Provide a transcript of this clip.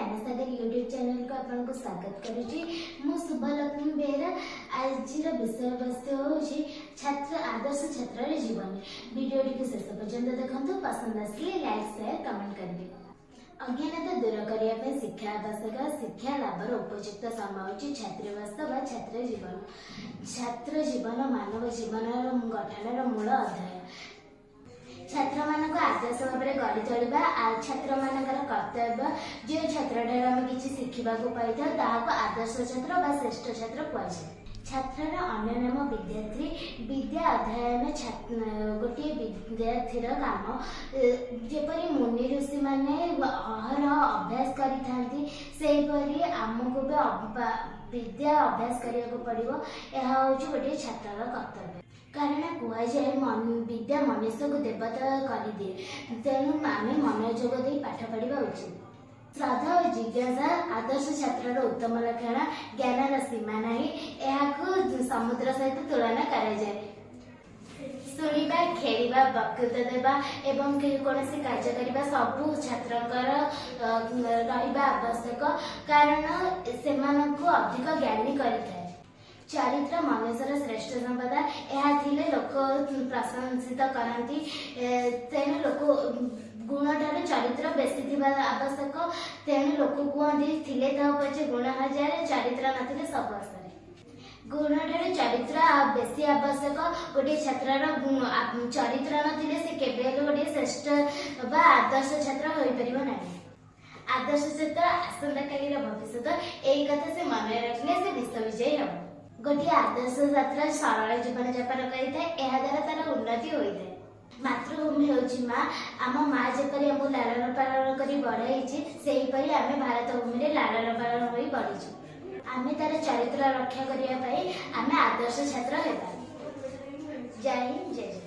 Gyansagar YouTube channel को आपको स्वागत करुच्ची। मु शुभलक्ष्मी बेहरा। आज विषय वस्तु हूँ छात्र आदर्श छात्र जीवन। वीडियो टी शेष पर्यंत देखते, पसंद आसिले लाइक शेयर कमेंट करेंगे। अज्ञानता दूर करने शिक्षा आवश्यक। शिक्षा लाभर उपयुक्त समय हूँ छात्रावास व छात्र जीवन। छात्र जीवन मानव जीवन गठन मूल अध्याय। छात्र मानक आदर्श भाव में गढ़ी तोड़ा छात्र मानकर कर्तव्य। जो छात्र आम कि शिखा पाई था आदर्श छात्र व श्रेष्ठ छात्र कहुए। छात्र अन्य नाम विद्यार्थी। विद्या अध्ययन गोटे विद्यार्थीर काम। जपरी मुनि ऋषि मैंने अहरह अभ्यास करी आमको भी विद्या अभ्यास करने पड़ो। यह हूँ गोटे छात्र कर्तव्य। कारण कहुए विद्या मनुष्य को देवता करदिए, तेणु आम मनोयोग दे पाठ पढ़ा उचित। श्रद्धा और जिज्ञासा आदर्श छात्र उत्तम लक्षण। ज्ञान सीमा नहीं, समुद्र सहित तुलना कराए। शुणा, खेल, वक्तृत्व देवा एवं कौन कार्य करने सबू छात्र आवश्यक, कारण से अधिक ज्ञानी करें। चरित्र मनुष्यर श्रेष्ठ संपदा। यह लोक प्रशंसित करती, तेणु लोक गुण ठार चरित्र बेसी आवश्यक। तेणु लोक कहते तो पचे गुण हजार, चरित्र न सब गुण ठार चरित्र बेसी आवश्यक। गोटे छात्र चरित्र नथिले से केबे गोटे श्रेष्ठ आदर्श छात्र हो पार ना। आदर्श छात्र आसंताकाली भविष्य, यही कथा से मन रखने से विश्व विजयी हम। गोटे आदर्श छात्र सरल जीवन यापन करा तार उन्नति होता है। मातृभूमि हूँ माँ। आम माँ जपरी आमको लालन पालन कर बढ़ाई से आम भारत भूमि लालन पालन हो बढ़ीचु। आम तार चरित्र रक्षा करने आम आदर्श छात्र होगा। जय हिंद, जय जय।